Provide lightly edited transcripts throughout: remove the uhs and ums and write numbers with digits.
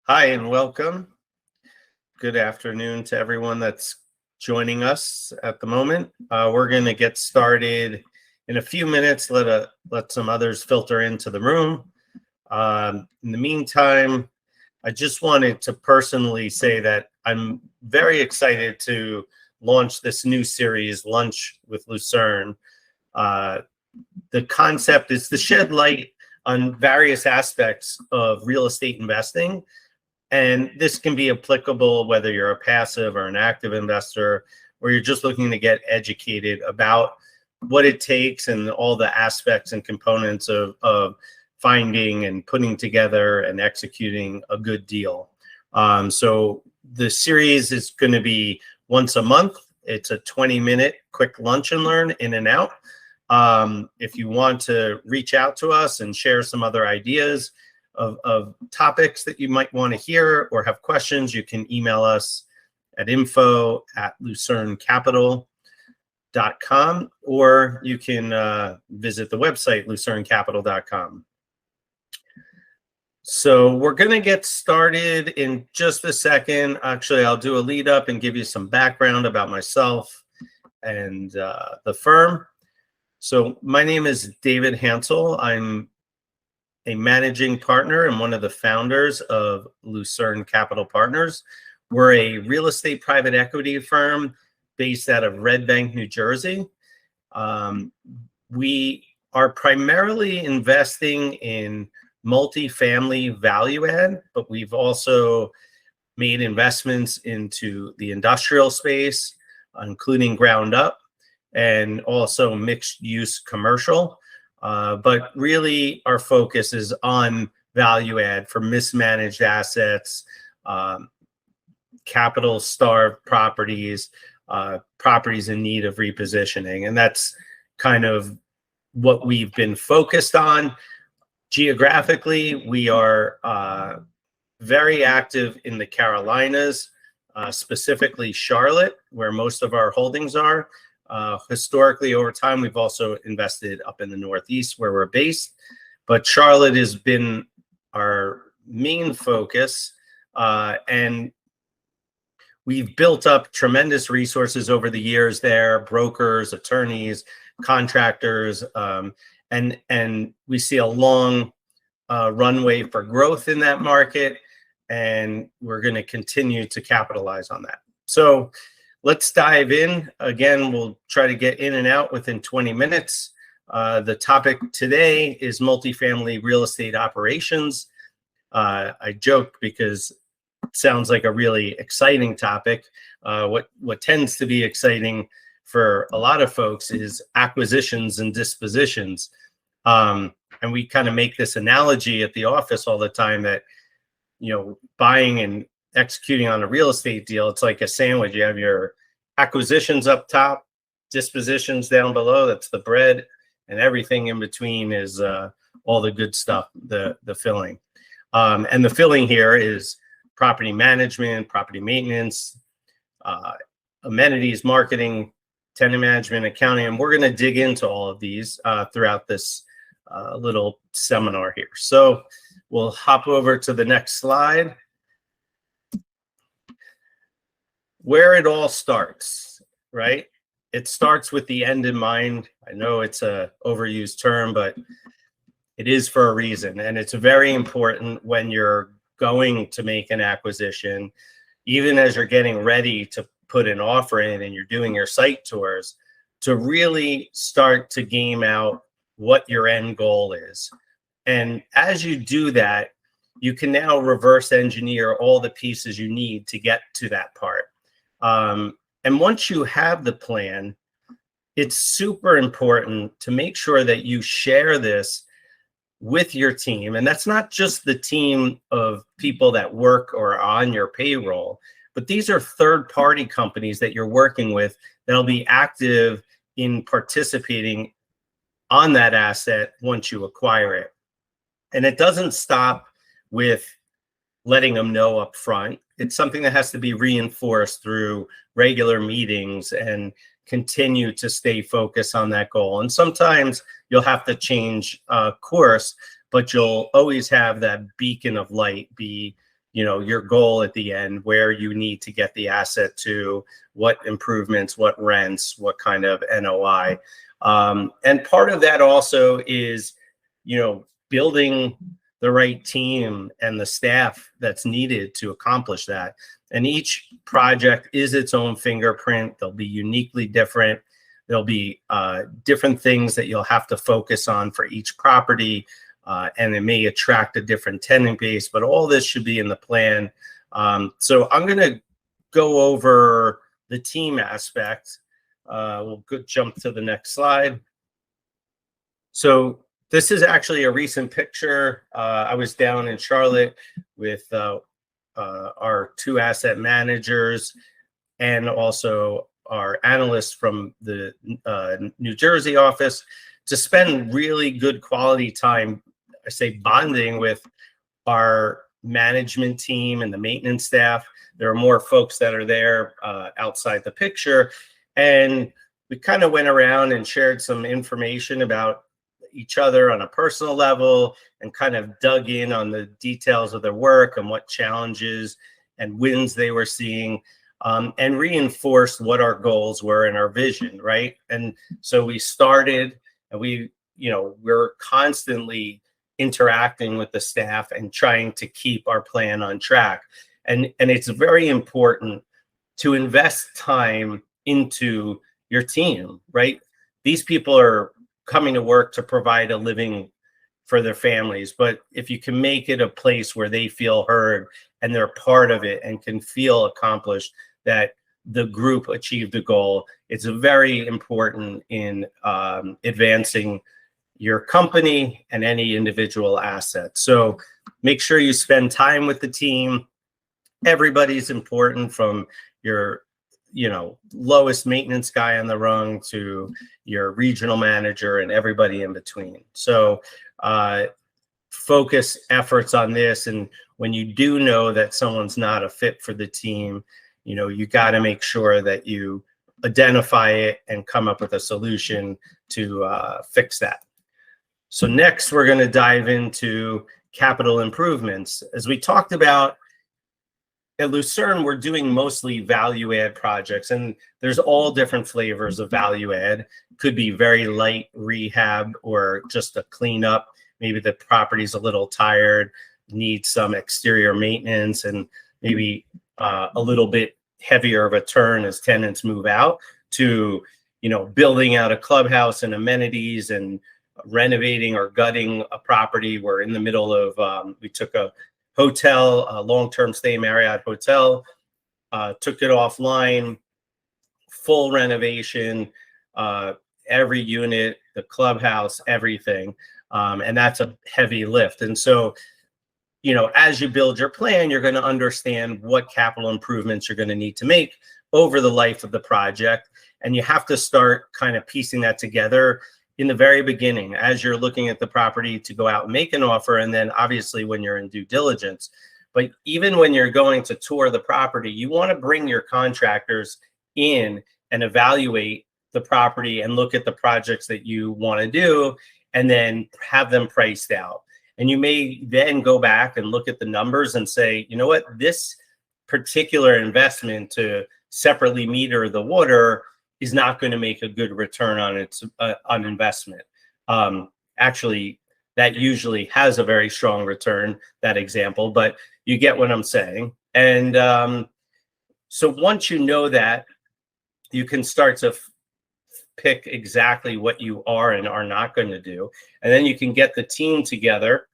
Hi and welcome. Good afternoon to everyone that's joining us at the moment. We're going to get started in a few minutes. Let some others filter into the room. In the meantime, I just wanted to personally say that I'm very excited to launch this new series, Lunch with Lucern. The concept is to shed light on various aspects of real estate investing. And this can be applicable whether you're a passive or an active investor, or you're just looking to get educated about what it takes and all the aspects and components of finding and putting together and executing a good deal. So the series is going to be once a month. It's a 20-minute quick lunch and learn in and out. If you want to reach out to us and share some other ideas of topics that you might want to hear or have questions, you can email us at info@lucerncapital.com, or you can visit the website lucerncapital.com. So we're going to get started in just a second. Actually, I'll do a lead up and give you some background about myself and the firm. So my name is David Hansel. I'm a managing partner and one of the founders of Lucern Capital Partners. We're a real estate private equity firm based out of Red Bank, New Jersey. We are primarily investing in multifamily value add, but we've also made investments into the industrial space, including ground up, and also mixed use commercial. But really our focus is on value add for mismanaged assets, capital starved properties, properties in need of repositioning. And that's kind of what we've been focused on. Geographically, we are very active in the Carolinas, specifically Charlotte, where most of our holdings are. Historically, over time, we've also invested up in the Northeast where we're based, but Charlotte has been our main focus, and we've built up tremendous resources over the years there, brokers, attorneys, contractors, and we see a long runway for growth in that market, and we're going to continue to capitalize on that. So let's dive in. Again, we'll try to get in and out within 20 minutes. The topic today is multifamily real estate operations. I joke because it sounds like a really exciting topic. What tends to be exciting for a lot of folks is acquisitions and dispositions. And we kind of make this analogy at the office all the time that, buying and executing on a real estate deal, it's like a sandwich. You have your acquisitions up top, dispositions down below, that's the bread, and everything in between is all the good stuff, the filling. And the filling here is property management, property maintenance, amenities, marketing, tenant management, accounting, and we're going to dig into all of these throughout this little seminar here. So we'll hop over to the next slide. Where it all starts, right? It starts with the end in mind. I know it's a overused term, but it is for a reason. And it's very important when you're going to make an acquisition, even as you're getting ready to put an offer in and you're doing your site tours, to really start to game out what your end goal is. And as you do that, you can now reverse engineer all the pieces you need to get to that part. And once you have the plan, it's super important to make sure that you share this with your team. And that's not just the team of people that work or are on your payroll, but these are third-party companies that you're working with that'll be active in participating on that asset once you acquire it. And it doesn't stop with letting them know up front. It's something that has to be reinforced through regular meetings and continue to stay focused on that goal. And sometimes you'll have to change course, but you'll always have that beacon of light be your goal at the end, where you need to get the asset to, what improvements, what rents, what kind of NOI. And part of that also is, building the right team and the staff that's needed to accomplish that. And each project is its own fingerprint. They'll be uniquely different. There'll be different things that you'll have to focus on for each property, and it may attract a different tenant base, but all this should be in the plan. So I'm going to go over the team aspect. We'll jump to the next slide. So this is actually a recent picture. I was down in Charlotte with our 2 asset managers and also our analysts from the New Jersey office to spend really good quality time, I say, bonding with our management team and the maintenance staff. There are more folks that are there outside the picture. And we kind of went around and shared some information about each other on a personal level and kind of dug in on the details of their work and what challenges and wins they were seeing, and reinforced what our goals were and our vision, right? And so we started, and we're constantly interacting with the staff and trying to keep our plan on track. And it's very important to invest time into your team, right? These people are coming to work to provide a living for their families, but if you can make it a place where they feel heard and they're part of it and can feel accomplished, that the group achieved the goal, it's very important in advancing your company and any individual asset. So make sure you spend time with the team. Everybody's important, from your lowest maintenance guy on the rung to your regional manager and everybody in between. So focus efforts on this. And when you do know that someone's not a fit for the team, you got to make sure that you identify it and come up with a solution to fix that. So next, we're going to dive into capital improvements. As we talked about, at Lucern, we're doing mostly value add projects, and there's all different flavors of value add. Could be very light rehab or just a cleanup. Maybe the property's a little tired, needs some exterior maintenance, and maybe a little bit heavier of a turn as tenants move out, to building out a clubhouse and amenities and renovating or gutting a property. We're in the middle of we took a hotel, a long-term stay Marriott hotel, took it offline, full renovation, every unit, the clubhouse, everything. And that's a heavy lift. And so, as you build your plan, you're going to understand what capital improvements you're going to need to make over the life of the project. And you have to start kind of piecing that together in the very beginning, as you're looking at the property to go out and make an offer, and then obviously when you're in due diligence. But even when you're going to tour the property, you want to bring your contractors in and evaluate the property and look at the projects that you want to do, and then have them priced out. And you may then go back and look at the numbers and say, you know what, this particular investment to separately meter the water is not going to make a good return on its on investment. Actually, that usually has a very strong return, that example, but you get what I'm saying. And so once you know that, you can start to pick exactly what you are and are not going to do. And then you can get the team together.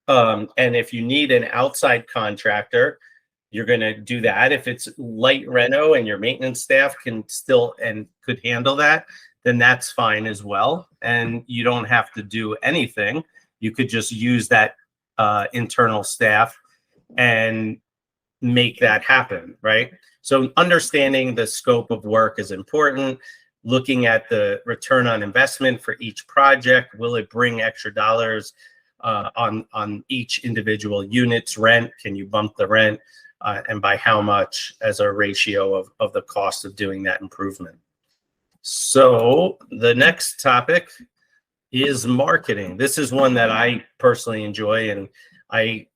And if you need an outside contractor, you're going to do that. If it's light reno and your maintenance staff can still and could handle that, then that's fine as well. And you don't have to do anything. You could just use that internal staff and make that happen, right? So understanding the scope of work is important. Looking at the return on investment for each project. Will it bring extra dollars on each individual unit's rent? Can you bump the rent? And by how much as a ratio of the cost of doing that improvement. So the next topic is marketing. This is one that I personally enjoy, and I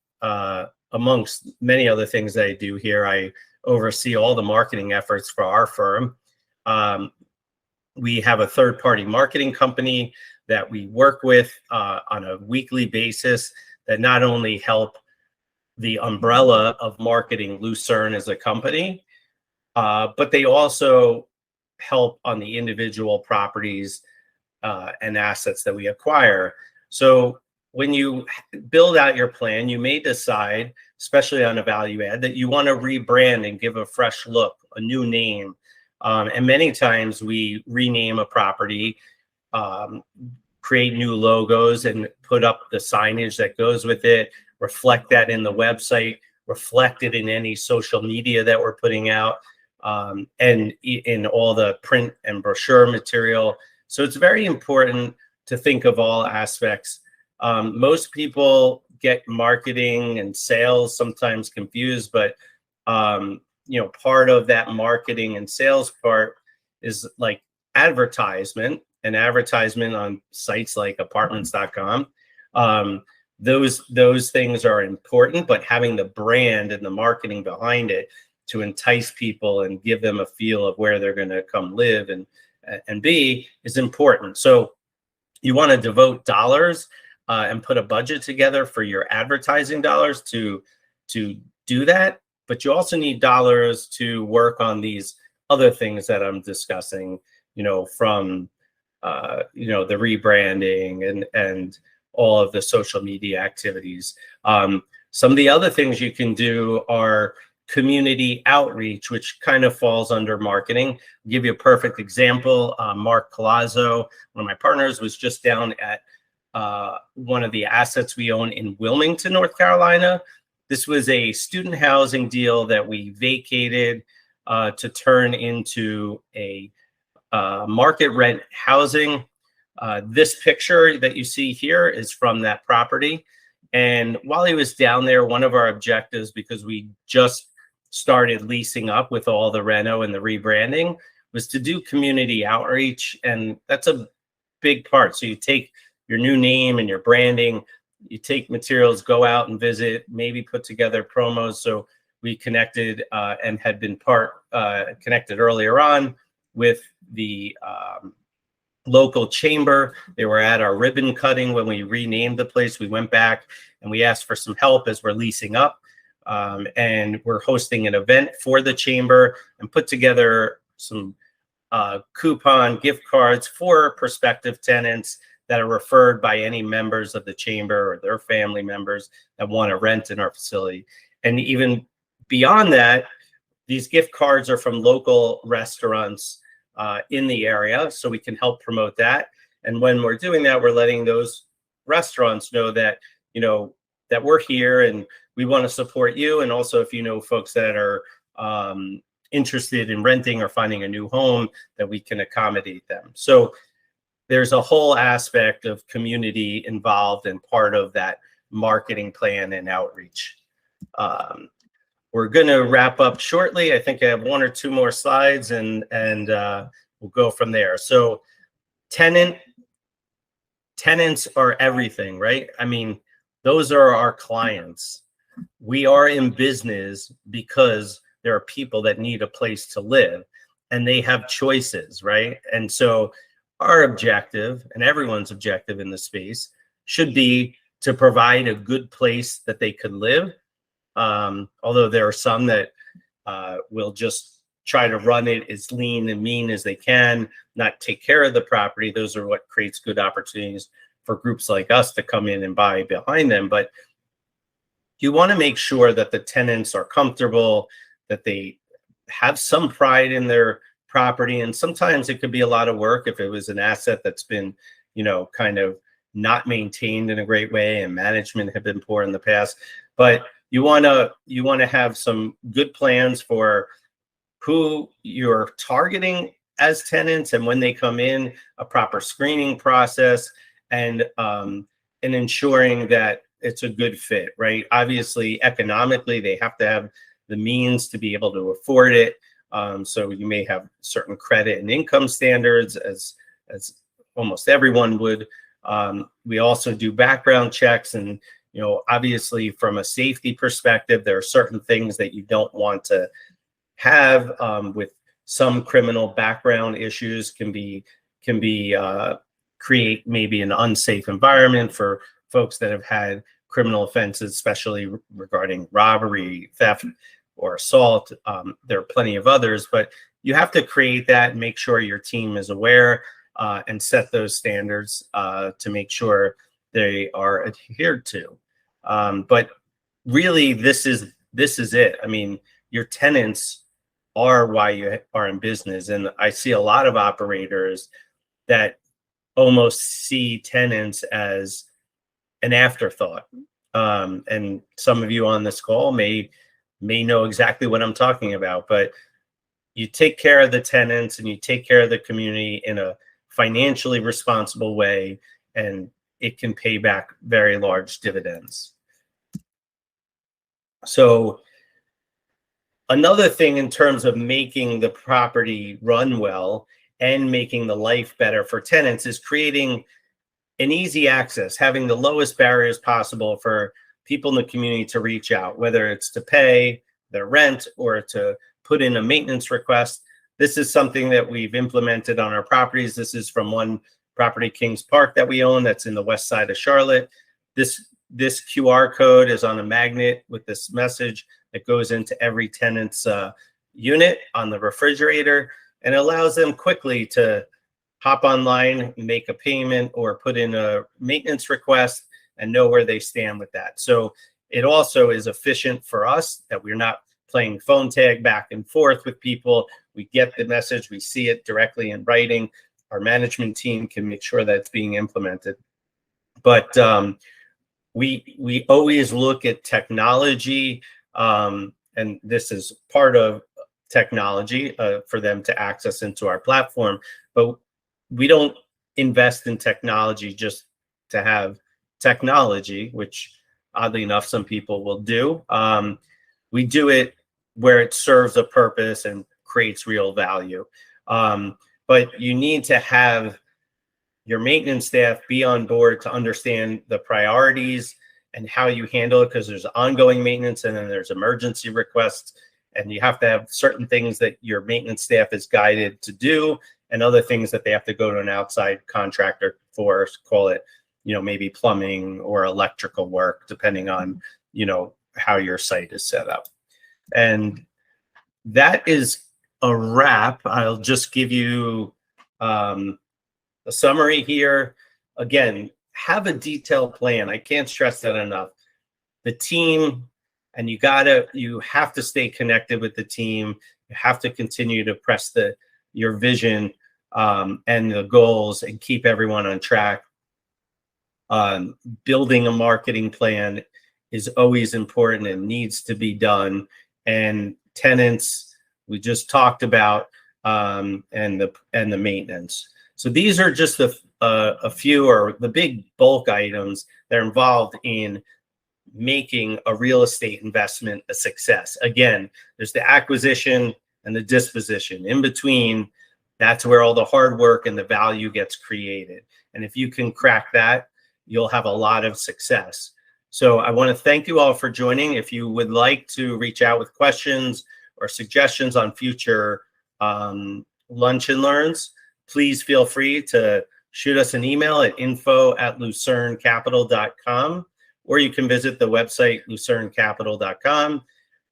amongst many other things that I do here, I oversee all the marketing efforts for our firm. We have a third-party marketing company that we work with on a weekly basis that not only help the umbrella of marketing Lucern as a company, but they also help on the individual properties and assets that we acquire. So when you build out your plan, you may decide, especially on a value add, that you want to rebrand and give a fresh look, a new name. And many times we rename a property, create new logos and put up the signage that goes with it, reflect that in the website, reflect it in any social media that we're putting out, and in all the print and brochure material. So it's very important to think of all aspects. Most people get marketing and sales sometimes confused, but part of that marketing and sales part is like advertisement, and advertisement on sites like apartments.com. Those things are important, but having the brand and the marketing behind it to entice people and give them a feel of where they're going to come live and be is important. So you want to devote dollars and put a budget together for your advertising dollars to do that. But you also need dollars to work on these other things that I'm discussing, from the rebranding and all of the social media activities. Some of the other things you can do are community outreach, which kind of falls under marketing. I'll give you a perfect example. Mark Colazzo, one of my partners, was just down at one of the assets we own in Wilmington, North Carolina. This was a student housing deal that we vacated to turn into a market rent housing. This picture that you see here is from that property. And while he was down there, one of our objectives, because we just started leasing up with all the reno and the rebranding, was to do community outreach. And that's a big part. So you take your new name and your branding, you take materials, go out and visit, maybe put together promos. So we connected and had been connected earlier on with the local chamber. They were at our ribbon cutting when we renamed the place. We went back and we asked for some help as we're leasing up. And we're hosting an event for the chamber and put together some coupon gift cards for prospective tenants that are referred by any members of the chamber or their family members that want to rent in our facility. And even beyond that, these gift cards are from local restaurants in the area, so we can help promote that. And when we're doing that, we're letting those restaurants know that, that we're here and we want to support you. And also, if you know folks that are interested in renting or finding a new home, that we can accommodate them. So there's a whole aspect of community involved and part of that marketing plan and outreach. We're going to wrap up shortly. I think I have one or two more slides, and we'll go from there. So tenants are everything, right? I mean, those are our clients. We are in business because there are people that need a place to live, and they have choices, right? And so our objective, and everyone's objective in the space, should be to provide a good place that they could live. Although there are some that will just try to run it as lean and mean as they can, not take care of the property. Those are what creates good opportunities for groups like us to come in and buy behind them. But you want to make sure that the tenants are comfortable, that they have some pride in their property. And sometimes it could be a lot of work if it was an asset that's been, kind of not maintained in a great way and management have been poor in the past. But you want to have some good plans for who you're targeting as tenants, and when they come in, a proper screening process, and ensuring that it's a good fit, right? Obviously, economically, they have to have the means to be able to afford it. So you may have certain credit and income standards, as almost everyone would. We also do background checks, and Obviously from a safety perspective, there are certain things that you don't want to have with some criminal background issues can be create maybe an unsafe environment for folks that have had criminal offenses, especially regarding robbery, theft, or assault. There are plenty of others, but you have to create that and make sure your team is aware and set those standards to make sure they are adhered to. But really, this is it. I mean, your tenants are why you are in business, and I see a lot of operators that almost see tenants as an afterthought. And some of you on this call may know exactly what I'm talking about, but you take care of the tenants and you take care of the community in a financially responsible way, and it can pay back very large dividends. So another thing in terms of making the property run well and making the life better for tenants is creating an easy access, having the lowest barriers possible for people in the community to reach out, whether it's to pay their rent or to put in a maintenance request. This is something that we've implemented on our properties. This is from one property, Kings Park, that we own, that's in the west side of Charlotte. This QR code is on a magnet with this message that goes into every tenant's unit on the refrigerator, and allows them quickly to hop online, make a payment, or put in a maintenance request and know where they stand with that. So it also is efficient for us that we're not playing phone tag back and forth with people. We get the message, we see it directly in writing. Our management team can make sure that it's being implemented. But we always look at technology, and this is part of technology for them to access into our platform. But we don't invest in technology just to have technology, which oddly enough, some people will do. We do it where it serves a purpose and creates real value. But you need to have your maintenance staff be on board to understand the priorities and how you handle it, because there's ongoing maintenance and then there's emergency requests, and you have to have certain things that your maintenance staff is guided to do and other things that they have to go to an outside contractor for, call it, maybe plumbing or electrical work, depending on, how your site is set up. And that is a wrap. I'll just give you a summary here. Again, have a detailed plan. I can't stress that enough. The team, and you have to stay connected with the team. You have to continue to press your vision and the goals and keep everyone on track. Building a marketing plan is always important and needs to be done. And tenants, we just talked about, and the maintenance. So these are just a few, or the big bulk items that are involved in making a real estate investment a success. Again, there's the acquisition and the disposition. In between, that's where all the hard work and the value gets created. And if you can crack that, you'll have a lot of success. So I want to thank you all for joining. If you would like to reach out with questions or suggestions on future lunch and learns, please feel free to shoot us an email at info@lucerncapital.com, or you can visit the website lucerncapital.com,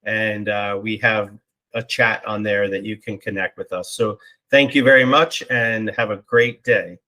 and we have a chat on there that you can connect with us. So thank you very much and have a great day.